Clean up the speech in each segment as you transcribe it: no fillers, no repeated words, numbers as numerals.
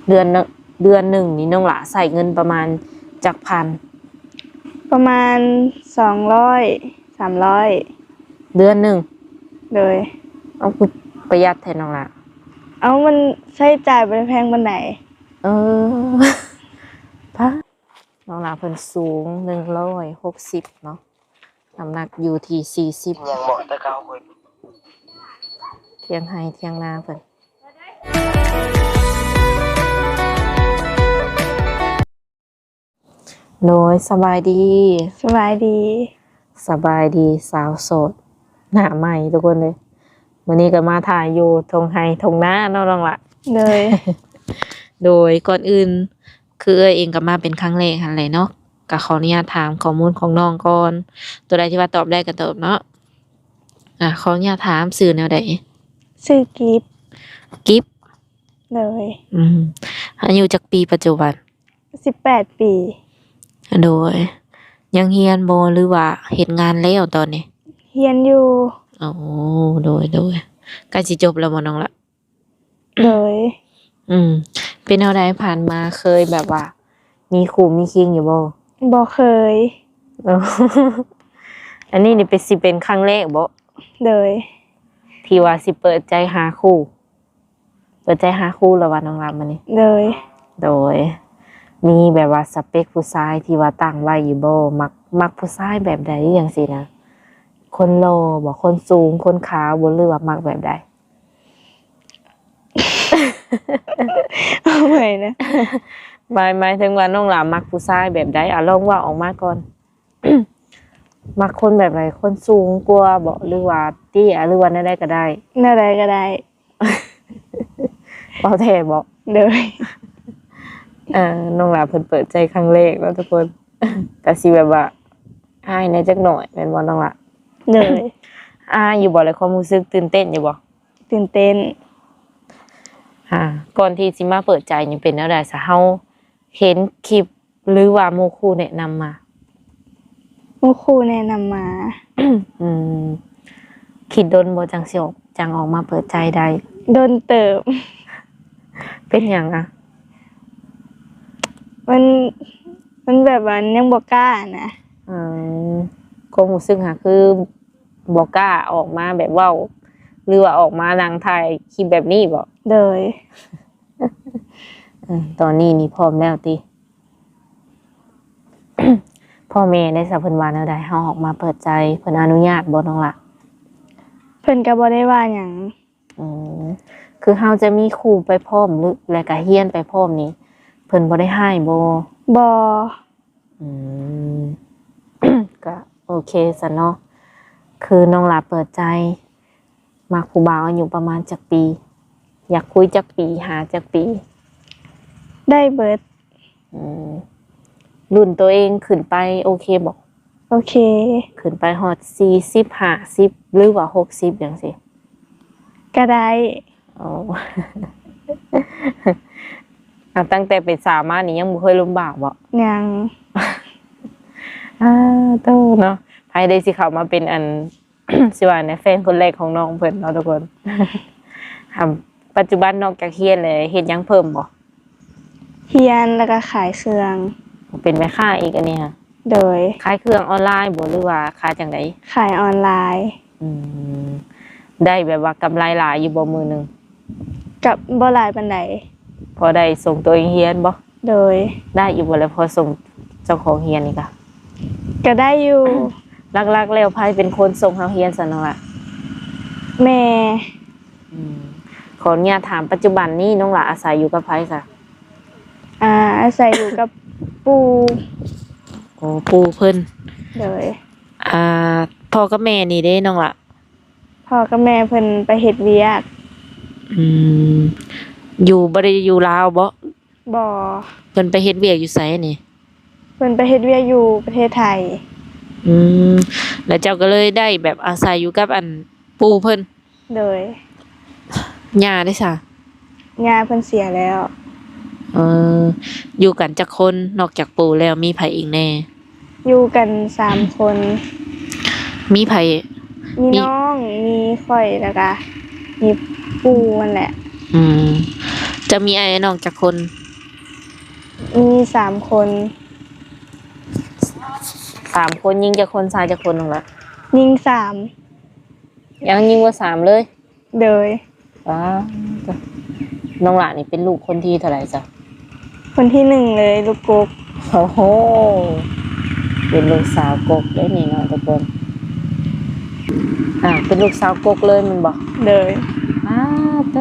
เดือนนึงนี่น้องหละใส่เงินประมาณจักพันประมาณ200-300เดือนหนึ่งเลยเอาคือประหยัดแทนน้องหละเอามันใช้จ่ายไปแพงปานไหนเออพะน้องหละเพิ่นสูง160เนาะน้ำหนักอยู่ที่40ยังเหมาะแต่เก่าคน เที่ยงให้เที่ยงนาเพิ่นโดยสบายดีสบายดีสาวโสดหน้าใหม่ทุกคนเลยวันนี้ก็มาถ่ายอยู่ทงไฮทงนาเนาะน้องละเลย โดยก่อนอื่นคือเองก็มาเป็นครั้งแรกหั่นแหละเนาะก็ขออนุญาตถามข้อมูลของน้องก่อนตัวใดที่ว่าตอบได้ก็ตอบเนาะขออนุญาตถามชื่อแนวใดชื่อกิฟเลยอายุจักปีปัจจุบัน18 ปีโดยยังเรียนบ่หรือว่าเฮ็ดงานแล้วตอนนี้เรียนอยู่อ๋อโดยใกล้สิจบแล้วบ่น้องละเลยเป็นแนวใดผ่านมาเคยแบบว่ามีคู่มีคิงอยู่บ่เคยอันนี้นี่เป็นครั้งแรกบ่เลยที่ว่าสิเปิดใจหาคู่แล้วว่าน้องละมื้อนี้เลยโดยมีแบบว่าสเปคผู้ชายที่ว่าตั้งไว้อยู่บ่มักผู้ชายแบบใดจังซี่นะคนหล่อบ่คนสูงคนขาวบ่หรือว่ามักแบบใดเอาใหม่นะหมายถึงว่าน้องหลามักผู้ชายแบบใดลองว่าออกมาก่อน มักคนแบบไหนคนสูงกว่าบ่หรือว่าเตี้ยหรือว่าแนวใดก็ได้แนวใดก็ได้บ่แท้บ่เลยน้องหลาเพิ่นเปิดใจครั้งแรกแล้วทุกคนก็สิแบบว่าอายแน่จักหน่อยแม่นบ่น้องหลาเลยอยู่บ่เลยความรู้สึกตื่นเต้นอยู่บ่ตื่นเต้นก่อนที่สิมาเปิดใจนี่เป็นแนวใดซะเฮาเห็นคลิปหรือว่าหมู่คู่แนะนำมาคิดดนบ่จังสิออกมาเปิดใจได้ดนเติบเป็นหยังมันแบบว่ายังบ่กล้านะความรู้สึกคือบ่กล้าออกมาแบบเว้าหรือว่าออกมานั่งถ่ายคลิปแบบนี้บ่เลยตอนนี้นี่พร้อมแล้วติ พ่อแม่ได้สัพเพิ่นว่าแนวใดเฮาออกมาเปิดใจเพิ่นอนุญาตบ่น้องล่ะเพิ่นก็บ่ได้ว่าหยังคือเฮาจะมีครูไปพร้อมหรือแล้วก็เรียนไปพร้อมนี่เพิ่นบ่ได้ให้บ่ก็โอเคซะเนาะคือน้องล่ะเปิดใจมักผู้บ่าวอายุประมาณจักปีอยากคุยจักปีหาจักปีได้เบิดรุ่นตัวเองขึ้นไปโอเคบ่โอเคขึ้นไปฮอด40 50หรือว่า60จังซี่ก็ได้ตั้งแต่เป็นสาวมานี่ยังบ่เคยลำบากบ่ยังโตเนาะไผได้สิเข้ามาเป็นอัน สิว่าแฟนคนแรกของน้องเพิ่นเนาะทุกคนปัจจุบันนอกจากเรียนแล้วเฮ็ดหยังเพิ่มบ่เรียนแล้วก็ขายเครื่องเป็นแม่ค้าอีกอันนี้ค่ะโดยขายเครื่องออนไลน์บ่หรือว่าขายจังได๋ขายออนไลน์ได้แบบว่ากำไรหลายอยู่บ่มื้อนึงกับบ่หลายปานใดพอได้ส่งตัวเองเรียนบ่โดยได้อยู่บ่แล้วพอส่งเจ้าของเรียนนี่ก็ได้อยู่ลักๆแล้วไผเป็นคนส่งเฮาเรียนซะเนาะล่ะแม่ขออนุญาตถามปัจจุบันนี้น้องหลาอาศัยอยู่กับไผค่ะอาศัยอยู่กับปู่ปู่เพิ่นเลยพ่อกับแม่นี่เด้น้องล่ะพ่อกับแม่เพิ่นไปเฮ็ดเวียกอยู่บ่ได้อยู่ลาวบ่เพิ่นไปเฮ็ดเวียกอยู่ไสนี่เพิ่นไปเฮ็ดเวียกอยู่ประเทศไทยแล้วเจ้าก็เลยได้แบบอาศัยอยู่กับอันปู่เพิ่นเลยย่าได้ซะย่าเพิ่นเสียแล้วอยู่กันจักคนนอกจากปู่แล้วมีไผอีกแน่อยู่กัน3คนมีไผมีน้องมีข่อยแล้วก็มีปู่นั่นแหละจะ จะมีไอ้น้องจักคน มี3 คน 3 คนยิงจักคนชายจักคนนึงล่ะ ยิงยังยิงว่า3เลย 3โดย ว้าวน้องหลานนี่เป็นลูกคนที่เท่าไหร่จ้ะ คนที่1เลยลูกกก โอ้โหเป็นลูกสาวกกได้นี่เนาะทุกคนเป็นลูกสาวกกเลยมันบอก โดย โต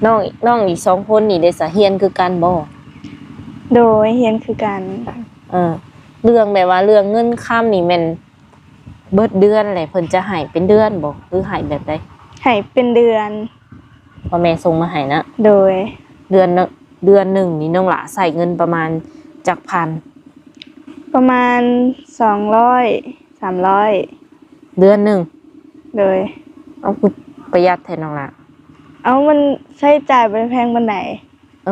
น้องอีก2 คนนี่ได้สะเฮียนคือกันบ่ โดยเฮียนคือกัน เรื่องแบบว่าเรื่องเงินค่ำนี่แม่นเบิดเดือนแหละเพิ่นจะให้เป็นเดือนบ่หรือให้แบบใด ให้เป็นเดือน พ่อแม่ส่งมาให้นะ โดย เดือนหนึ่งนี่น้องหละใส่เงินประมาณจักพัน ประมาณ200 300เดือนหนึ่ง โดย เอาคือประหยัดแทนน้องหละ เอามันใช้จ่ายบ่แพงปานใด เอ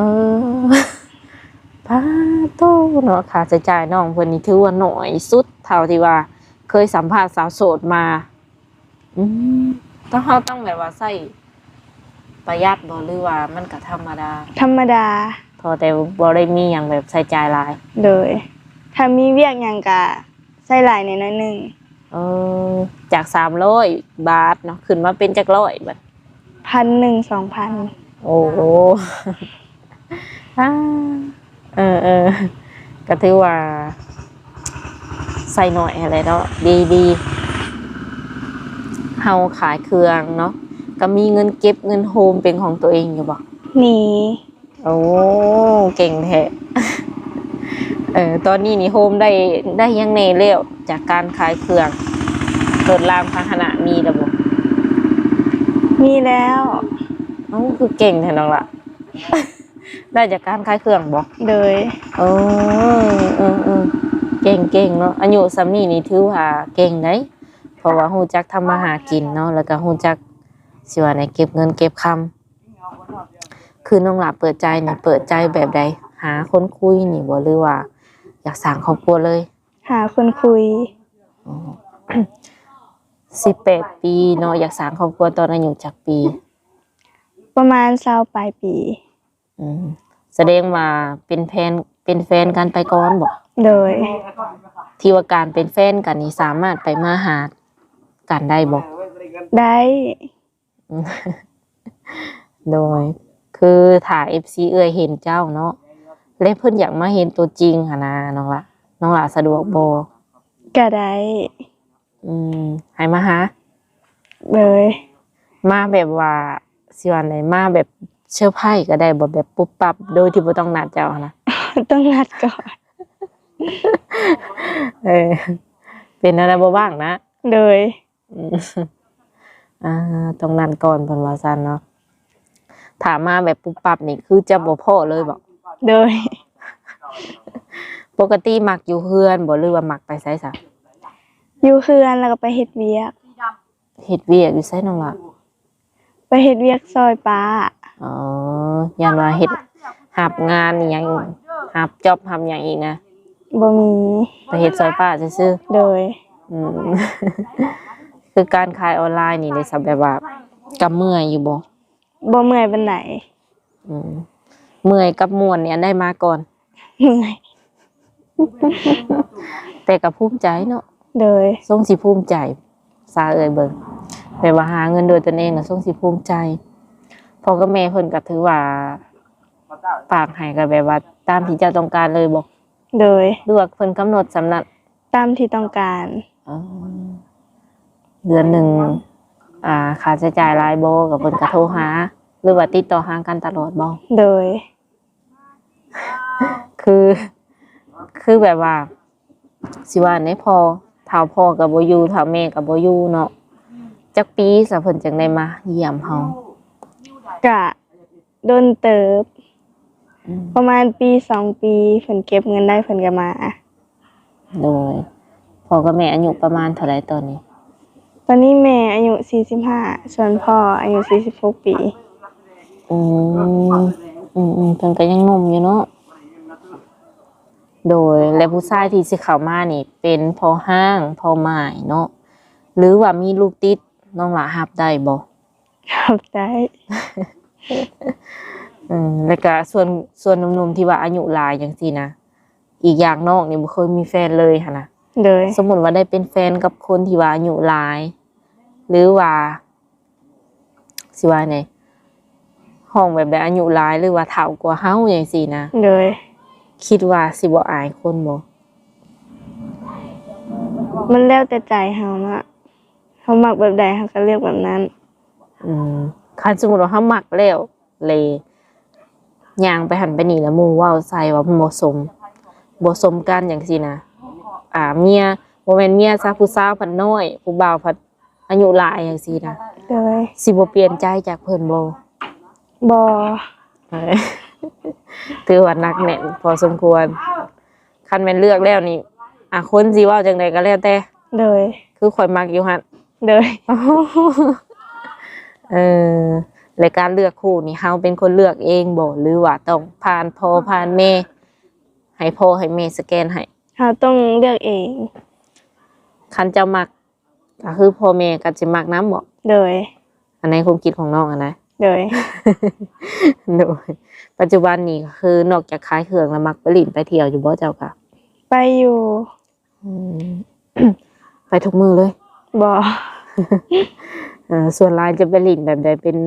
อ พาโตเนาะค่าใช้จ่ายน้องเพิ่นนี่ถือว่าน้อยสุดเท่าที่ว่า เคยสัมภาษณ์สาวโสดมาต้องเฮาต้องแบบว่าใช้ประหยัดบ่หรือว่ามันก็ธรรมดา ธรรมดา พอแต่บ่ได้มีหยังแบบใช้จ่ายหลาย โดย ถ้ามีเวียกหยังก็ใช้หลายนิดหน่อยหนึง เออจาก300 บาทเนาะขึ้นมาเป็นจักร้อยบัด 1,000 2,000 โอ้โห ก็ถือว่าใส่หน่อยอะไรเนาะดีเฮาขายเครื่องเนาะก็มีเงินเก็บเงินโฮมเป็นของตัวเองอยู่บ่ นี่ โอ้เก่งแท้ ตอนนี้นี่โฮมได้ยังแน่แล้วจากการขายเครื่องเปิดร้านพาหนะมีแล้วบ่ มีแล้ว คือเก่งแท้น้องล่ะ ได้จากการขายเครื่องบ่ โดย โอ้เก่งเนาะอายุซ้ำนี้นี่ถือว่าเก่งได้เพราะว่าฮู้จักทำมาหากินเนาะแล้วก็ฮู้จักสิว่าในเก็บเงินเก็บคำคือน้องหลาเปิดใจนี่เปิดใจแบบใดหาคนคุยนี่บ่หรือว่าอยากสร้างครอบครัวเลย หาคนคุย 18 ปีเนาะอยากสร้างครอบครัวตอนอายุจักปี ประมาณ20ปลายปี แสดงว่าเป็นแฟนกันไปก่อนบ่ โดย ที่ว่าการเป็นแฟนกันนี่สามารถไปมาหากันได้บ่ ได้ โดยคือถ้า FC เอ้ยเห็นเจ้าเนาะและเพิ่นอยากมาเห็นตัวจริงหั่นนะน้องล่ะสะดวกบ่ ก็ได้ ให้มาหา เลย มาแบบว่าสิว่าไหนมาแบบเซอร์ไพรส์ก็ได้บ่แบบปุ๊บปั๊บโดยที่บ่ต้องนัดเจ้าหั่นนะ ต้องนัดก่อน เป็นอะไรบ่บ้างนะ โดย ต้องนัดก่อนเพิ่นว่าซั่นเนาะถ้ามาแบบปุ๊บปั๊บนี่คือจะบ่พอเลยบ่ โดย ปกติมักอยู่เฮือนบ่หรือว่ามักไปไสซะ อยู่เฮือนแล้วก็ไปเฮ็ดเวียก เฮ็ดเวียกอยู่ไสน้องล่ะ ไปเฮ็ดเวียกซอยป้า ย่านว่าเฮ็ดรับงานอีหยังรับจ็อบรับหยังอีกนะ บ่มี ไปเฮ็ดซอยป้าซื่อ โดย คือการขายออนไลน์นี่ได้สับแบบว่ากับเมื่อยอยู่บ่ บ่เมื่อยปานใด เมื่อยกับม่วนเนี่ยได้มาก่อน เมื่อย แต่ก็ภูมิใจเนาะ โดย ทรงสิภูมิใจซาเอ่ยเบิ่งแบบว่าหาเงินโดยตนเองน่ะทรงสิภูมิใจพ่อกับแม่เพิ่นก็ถือว่าฝากให้ก็แบบว่าตามที่เจ้าต้องการเลยบ่ โดย หรือว่าเพิ่นกำหนดสำนัก ตามที่ต้องการ เดือนหนึ่งค่าใช้จ่ายรายบ่ก็เพิ่นก็โทรหาหรือว่าติดต่อหากันตลอดบ่ โดย คือแบบว่าสิว่าในพอเฒ่าพ่อก็บ่อยู่เฒ่าแม่ก็บ่อยู่เนาะจักปีซะเพิ่นจังได้มาเยี่ยมเฮาก ะโดนเติบ ประมาณปี2ปีเพิ่นเก็บเงินได้เพิ่นก็มา โดยพ่อกับแม่อายุประมาณเท่าไหร่ตอนนี้ ตอนนี้แม่อายุ45ส่วนพ่ออายุ46ปี เพิ่นก็ยังหนุ่มอยู่เนาะโดยและผู้ชายที่สิเข้ามานี่เป็นพ่อห้างพ่อหมายเนาะหรือว่ามีลูกติดน้องหลารับได้บ่ ครับได้ แล้วก็ส่วนหนุ่มๆที่ว่าอายุหลายจังซี่นะอีกอย่างน้องนี่บ่เคยมีแฟนเลยหั่นน่ะ เลย สมมุติว่าได้เป็นแฟนกับคนที่ว่าอายุหลาย หรือว่าสิว่าไงห้องแบบใดอายุหลายหรือว่าเฒ่ากว่าเฮาจังซี่นะ เลย คิดว่าสิบ่อายคนบ่ มันแล้วแต่ใจเฮานะเฮามักแบบใดเฮาก็เลือกแบบนั้น คันสมมุติว่าเฮามักแล้วเลยย่างไปหันไปนี่แล้วหมู่เว้าใส่ว่ามันบ่สมกันจังซี่นะเมียบ่แม่นเมียซะผู้สาวเพิ่นน้อยผู้บ่าวเพิ่นอายุหลายจังซี่นะ เลย สิบ่เปลี่ยนใจจากเพิ่นบ่ บ่ เออ ถือว่าหนักแน่นพอสมควรคันแม่นเลือกแล้วนี่คนสิเว้าจังไดก็แล้วแต่ เลย คือข่อยมักอยู่หั่น เลย เออรายการเลือกคู่นี่เฮาเป็นคนเลือกเองบ่หรือว่าต้องผ่านพ่อผ่านแม่ให้พ่อให้แม่สแกนให้ เฮาต้องเลือกเอง คันเจ้ามักก็คือพ่อแม่ก็สิมักนํบ่ เลย อันในความคิดของน้องนะ เลย โดยปัจจุบันนี้ก็คือนอกจากขายเครื่องแล้วมักไปหลินไปเที่ยวอยู่บ่เจ้าค่ะ ไปอยู่ อืม ไปทุกมื้อเลย บ่ ส่วนหลายจะไปหลินแบบใดเป็น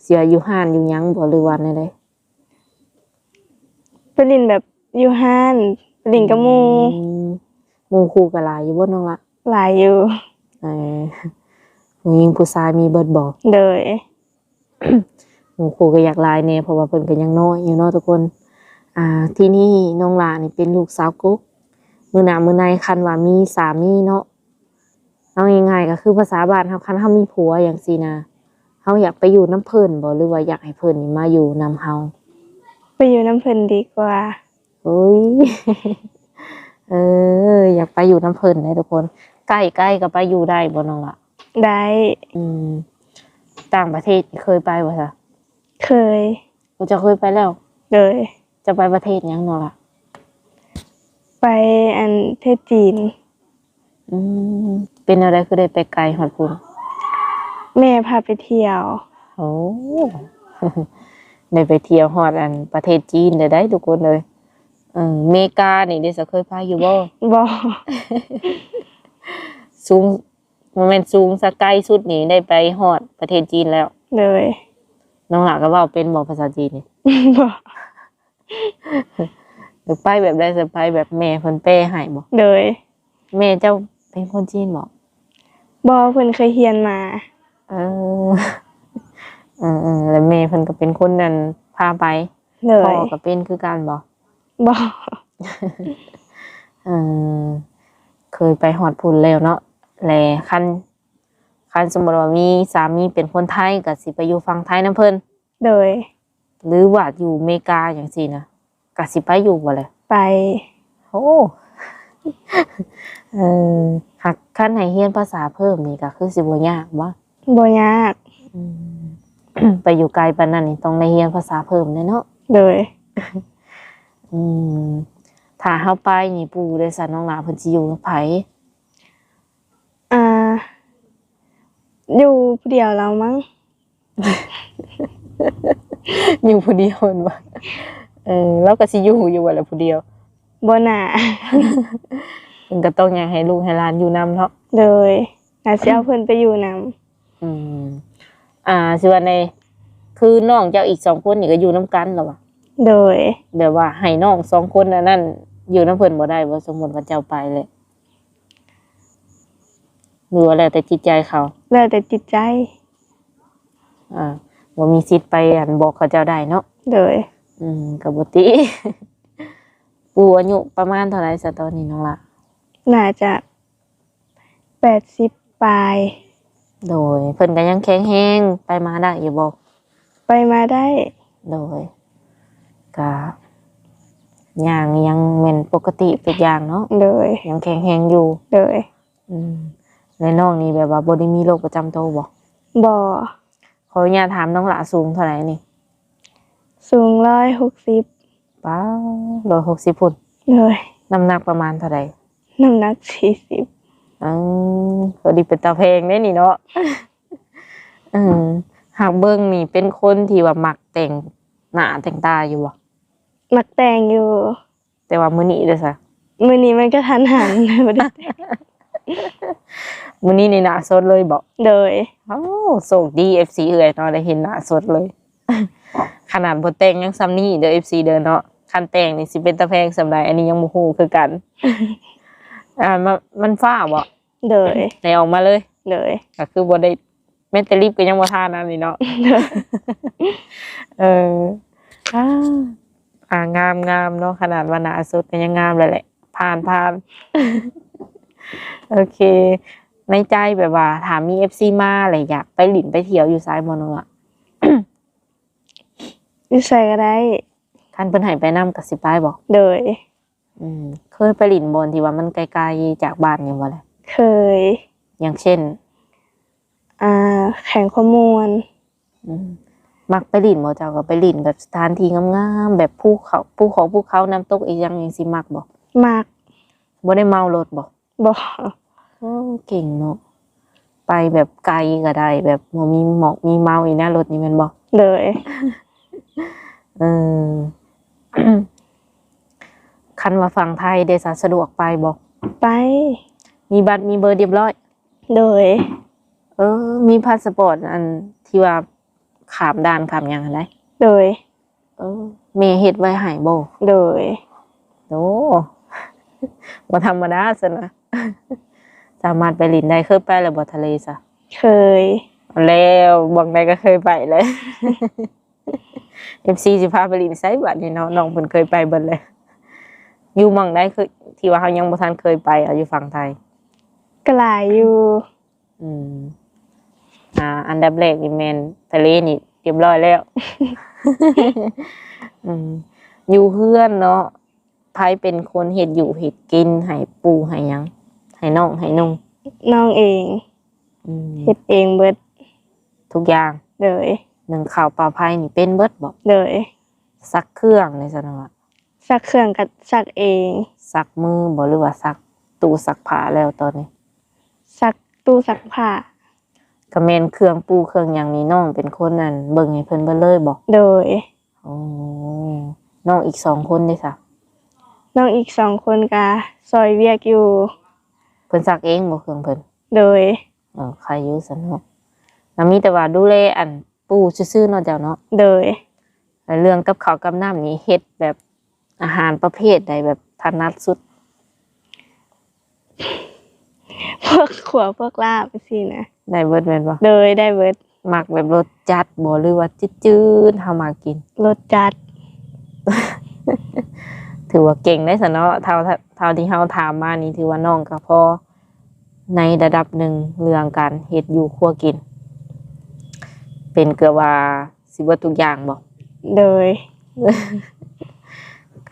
เสียอยู่ห้านอยู่หยังบ่หรือว่าแนวใด ไปเลินแบบอยู่ห้านไปเลินกับหมู่ หมู่คู่ก็หลายอยู่บ่น้องละ หลายอยู่ เออผู้หญิงผู้ชายมีเบิดบ่ เลย หมู่คู่ก็อยากหลายแน่เพราะว่าเพิ่นก็ยังน้อยอยู่เนาะทุกคนที่นี่น้องหลานี่เป็นลูกสาวกุ๊กมื้อหน้ามื้อในคันว่ามีสามีเนาะเอาง่ายๆก็คือภาษาบ้านเฮาคันเฮามีผัวอย่างซี่นะเฮาอยากไปอยู่น้ำเพิ่นบ่หรือว่าอยากให้เพิ่นนี่มาอยู่นำเฮา ไปอยู่น้ำเพิ่นดีกว่า โอ้ย อยากไปอยู่น้ำเพิ่นเลยทุกคนใกล้ๆก็ไปอยู่ได้บ่น้องล่ะ ได้ ต่างประเทศเคยไปบ่ซะ เคย บ่จะเคยไปแล้ว เลย จะไปประเทศหยังน้องล่ะ ไปอันเทศจีน เป็นอะไรคือได้ไปไกลฮอดพุ่น แม่พาไปเที่ยว โอ้ ได้ไปเที่ยวฮอดอันประเทศจีนได้ทุกคนเลยอเมกานี่ได้เคยไปอยู่บ่ บ่ สูงบ่แม่นสูงซะไกลสุดนี่ได้ไปฮอดประเทศจีนแล้ว เลย น้องหลาก็เว้าเป็นบ่ภาษาจีนนี่ บ่ หรือไปแบบได้เซอร์ไพรส์แบบแม่เพิ่นแปลให้บ่ เลย แม่เจ้าเป็นคนจีนบ่ บ่เพิ่นเคยเรียนมา เออ แล้วแม่เพิ่นก็เป็นคนนั้นพาไป เล พ่อย ก็เป็นคือกันบ่ บ่ เออเคยไปฮอดพุ่นแล้วเนาะแลคันสมมุติว่ามีสามีเป็นคนไทยก็สิไปอยู่ฝั่งไทยนำเพิ่น เลย หรือว่าอยู่อเมริกาจังซี่นะก็สิไปอยู่บ่แหละ ไป โอ้ เออหากคันให้เรียนภาษาเพิ่มนี่ก็คือสิบ่ยากบ่ บ่ยาก ไปอยู่ไกลปานนั้นนี่ต้องได้เรียนภาษาเพิ่มแน่เนาะ เลย ถ้าเฮาไปนี่ปู่ได้สั่นน้องหลาเพิ่นสิอยู่กับไผ อ่า อยู่ผู้เดียวแล้วมั้ง อยู่ผู้เดียวแม่นบ่แล้วก็สิอยู่ว่าแหละผู้เดียว บ่น่า เพิ่นก็ต้องอยากให้ลูกให้หลานอยู่นำเนาะ เลยน่าสิเอาเพิ่นไปอยู่นำ สิว่าในคือน้องเจ้าอีก2คนนี่ก็อยู่นํกันเหรอวะ โดย แบบว่าให้น้อง2คนนั่นอยู่นํเพิ่นบ่ได้บ่สมมุติว่าเจ้าไปเลยหรือว่าแล้วแต่จิตใจเขา แล้วแต่จิตใจ บ่มีสิทธิ์ไปบอกเขาเจ้าได้เนาะ โดย ก็บ่ติ ปู่อายุประมาณเท่าไหร่ซะตอนนี้น้องล่ะ น่าจะ80ปลาย โดยเพิ่นก็ยังแข็งแรงไปมาได้อยู่บ่ ไปมาได้ โดยก็ย่างยังแม่นปกติทุกอย่างเนาะ เลย ยังแข็งแรงอยู่ เลย และน้องนี่แบบว่าบ่ได้มีโรคประจำตัวบ่ บ่ ขออนุญาตถามน้องหละสูงเท่าไหร่นี่ สูง160ป้า160พุ่น เลย น้ำหนักประมาณเท่าไหร่ น้ำหนัก40 พอดีเป็นตาแพงเด้นี่เนาะ หากเบิ่งนี่เป็นคนที่ว่ามักแต่งหน้าแต่งตาอยู่บ่ มักแต่งอยู่ แต่ว่ามื้อนี้เด้อซะ มื้อนี้มันก็ทันหัน บ่ได้แต่ง มื้อนี้นี่หน้าสดเลยบ่ โดย อ้าวโชคดี FC เอ้ยเนาะได้เห็นหน้าสดเลย ขนาดบ่แต่งยังซ้ำนี้เด้อ FC เด้อเนาะคันแต่งนี่สิเป็นตาแพงสำใดอันนี้ยังบ่ฮู้คือกัน มันฟ้าบ่ โดย ได้ออกมาเลย โดย ก็คือบ่ได้แม้แต่ลิปก็ยังบ่ทานั่นนี่เนาะ เอองามเนาะขนาดว่าหน้าสดก็ยังงามเลยแหละผ่าน โอเค ในใจแบบว่าถามมี FC มาอะไรอยากไปหลินไปเที่ยวอยู่ซ้ายบ่เนาะ อยู่ไสก็ได้ คันเพิ่นให้ไปนำก็สิไปบ่ โดย เคยไปหลินบนที่ว่ามันไกลๆจากบ้านอยู่บ่ล่ะ เคย อย่างเช่น แข่งข้อมูล มักไปหลินบ่เจ้าก็ไปหลินแบบสถานที่งามๆแบบภูเขาน้ำตกอีกอย่างจังซี่มักบ่ มัก บ่ได้เมารถบ่ บ่ โอ้เก่งเนาะไปแบบไกลก็ได้แบบบ่มีหมอกมีเมาอีกนะรถนี่แม่นบ่ โดย เออ คันว่าฝั่งไทยได้สะดวกไปบ่ ไป มีบัตรมีเบอร์เรียบร้อย โดย มีพาสปอร์ตอันที่ว่าข้ามด่านข้ามหยังหั่นได้ โดย แม่เฮ็ดไว้ให้บ่ โดย โอ้ บ่ธรรมดาซะนะ สามารถไปเลินได้เคยไปแล้วบ่ทะเลซะ เคย เอาแล้วบอกได้ก็เคยไปเลย FC สิพาไปเลินไสบัดนี้เนาะน้องเพิ่นเคยไปเบิดเลย อยู่หม้องใดคือที่ว่าเฮายังบ่ทันเคยไปอยู่ฝั่งไทย ก็หลายอยู่ อันดับแรกนี่แม่นทะเลนี่เรียบร้อยแล้ว อยู่เฮือนเนาะไผเป็นคนเฮ็ดอยู่เฮ็ดกินให้ปู่ให้หยังให้น้องให้นุ่ง น้องเองเฮ็ดเองเบิด ทุกอย่าง โดย นึ่งข้าวปลาไผ่นี่เป็นเบิดบ่ โดย ซักเครื่องนี่ซั่นว่า ซักเครื่องก็ซักเอง ซักมือบ่หรือว่าซักตู้ซักผ้าแล้วตอนนี้ ซักตู้ซักผ้า ก็แม่นเครื่องปูเครื่องหยังนี่น้องเป็นคนนั่นเบิ่งให้เพิ่นเบิดเลยบ่ โดย อ๋อน้องอีก2คนเด้ซะ น้องอีก2คนก็ซอยเวียกอยู่ เพิ่นซักเองบ่เครื่องเพิ่น โดย ใครอยู่ซั่นเนาะแล้วมีแต่ว่าดูแลอันปูซื่อๆเนาะเจ้าเนาะ โดย แล้วเรื่องกับข้าวกับน้ำนี่เฮ็ดแบบอาหารประเภทใดแบบถนัดสุด พวกขัวพวกลาบสินะ ได้เบิดแม่นบ่ โดยได้เบิด มักแบบรสจัดบ่หรือว่าจืดๆเฮามากิน รสจัด ถือว่าเก่งได้ซะเนาะเท่าที่เฮาถามมานี่ถือว่าน้องก็พอในระดับหนึ่งเรื่องการเฮ็ดอยู่ครัวกิน เป็นเกือบว่าสิเบิดทุกอย่างบ่ โดย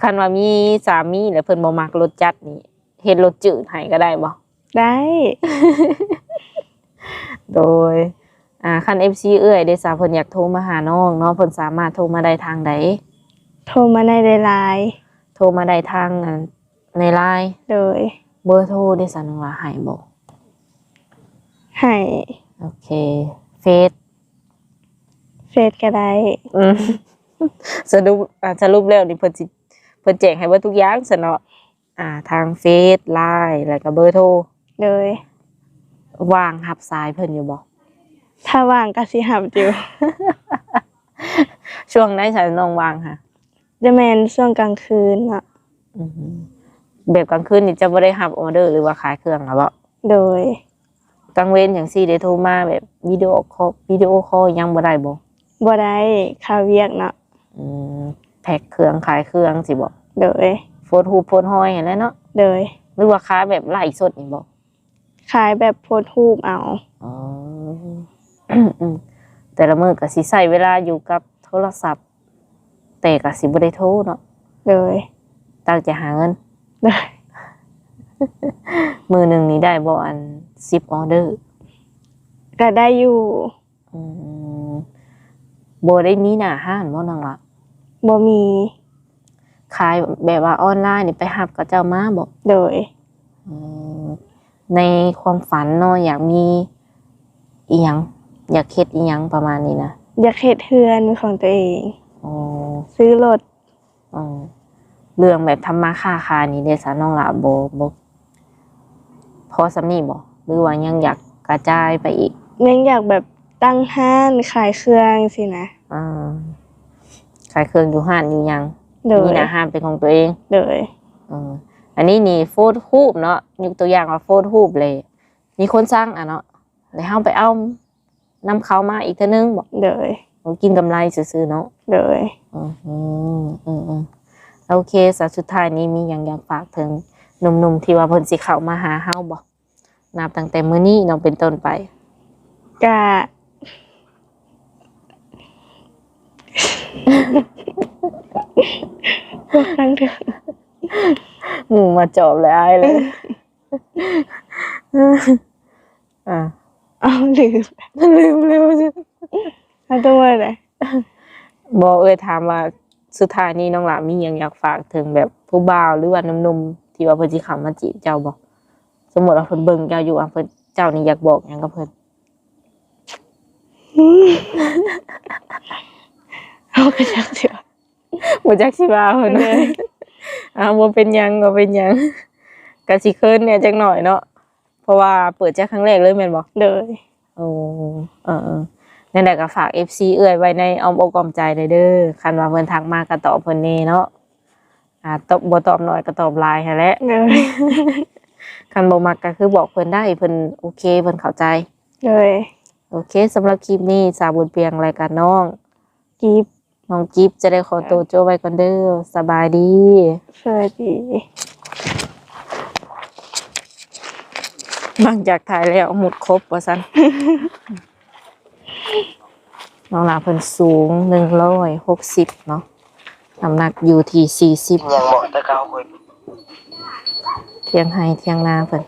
คันว่ามีสามีแล้วเพิ่นบ่มักรสจัดนี่เฮ็ดรสจืดให้ก็ได้บ่ ได้ โดยคัน FC เอ้ยได้ซะเพิ่นอยากโทรมาหาน้องเนาะเพิ่นสามารถโทรมาได้ทางใด โทรมาในไลน์ โทรมาได้ทางใน LINE โดย เบอร์โทรได้ซะน้องว่าให้บ่ ให้ โอเคเฟซ เฟซก็ได้ สรุปแล้วนี่เพิ่นแจ้งให้เบิดทุกอย่างซะเนาะทางเฟซ LINE แล้วก็เบอร์โทร โดย ว่างรับสายเพิ่นอยู่บ่ ถ้าว่างก็สิหับอยู่ ช่วงไหนฉันน้องว่างค่ะ จะแม่นช่วงกลางคืนเนาะ แบบกลางคืนนี่จะบ่ได้รับออเดอร์หรือว่าขายเครื่องล่ะบ่ โดย กลางเว้นจังซี่ได้โทรมาแบบวิดีโอคอลยังบ่ได้บ่ บ่ได้ค่าเวียกเนาะ แพ็คเครื่องขายเครื่องสิบ่ โดย โพสต์รูปโพสต์ห้อยนั่นแหละเนาะ โดย หรือว่าขายแบบไลฟ์สดนี่บ่ ขายแบบโพสต์รูปเอา อ๋อ แต่ละมื้อก็สิใช้เวลาอยู่กับโทรศัพท์ แต่ก็สิบ่ได้โทรเนาะ โดย ตั้งใจหาเงิน โดย มื้อหนึงนี่ได้บ่อัน10ออเดอร์ ก็ได้อยู่ บ่ได้มีหน้าห้านบ่น้องล่ะ บ่มี ขายแบบว่าออนไลน์นี่ไปรับกับเจ้ามาบ่ โดย ในความฝันเนาะอยากมีอีหยังอยากเฮ็ดอีหยังประมาณนี้นะ อยากเฮ็ดเฮือนเป็นของตัวเอง อ๋อ ซื้อรถ อ๋อเรื่องแบบทำมาค้าขายนี่ได้ซะน้องละบ่พอสำนี้บ่หรือว่ายังอยากกระจายไปอีก ยังอยากแบบตั้งห้านขายเครื่องสินะ อ่าขายเครื่องอยู่ห้านอยู่ยัง โดย มีหน้าห้านเป็นของตัวเอง โดย อันนี้นี่โฟโต้รูปเนาะยกตัวอย่างว่าโฟโต้รูปเลย มีคนสร้างอ่ะเนาะแล้วเฮาไปเอานำเขามาอีกเทื่อนึงบอก โดย กินกำไรซื่อๆเนาะ โดย โอเคสสุดท้ายนี้มีหยังอยากฝากถึงหนุ่มๆที่ว่าเพิ่นสิเข้ามาหาเฮาบ่นับตั้งแต่มื้อนี้น้องเป็นต้นไป กะ พวกครั้งเถอะ หมู่มาจอบเลยอ้ายเลยอ่า เอาลืม ลืม เอาตัวว่าอะไร บ่ถามว่าสุดท้ายนี้น้องหลามีหยังอยากฝากถึงแบบผู้บ่าวหรือว่าหนุ่มๆที่ว่าเพิ่นสิเข้ามาจีบเจ้าบ่สมมุติว่าเพิ่นเบิ่งเจ้าอยู่เพิ่นเจ้านี่อยากบอกหยังกับเพิ่น เอากระชักเถอะ บ่จักสิว่าเพิ่นเลยบ่เป็นหยังก็สิเคินเนี่ยจักหน่อยเนาะเพราะว่าเปิดจากครั้งแรกเลยแม่นบ่ โดย โอ้นั่นแหละก็ฝาก FC เอื้อยไว้ในอ้อมอกอ้อมใจเด้อคันว่าเพิ่นทักมาก็ตอบเพิ่นแน่เนาะตอบบ่ตอบน้อยก็ตอบหลายหั้นแหละ โดย คันบ่มักก็คือบอกเพิ่นได้เพิ่นโอเคเพิ่นเข้าใจ โดย โอเคสำหรับคลิปนี้สาวบุญเพียงรายการน้อง กีบ น้องจิ๊บจะได้ขอตัวโจ้ไว้ก่อนเด้อสบายดี สวัสดี หลังจากถ่ายแล้วหมดครบว่าซั่น น้องหลาเพิ่นสูง160เนาะน้ำหนักอยู่ที่40 ยังบอกตะเกาคน เที่ยงให้เที่ยงนาเพิ่น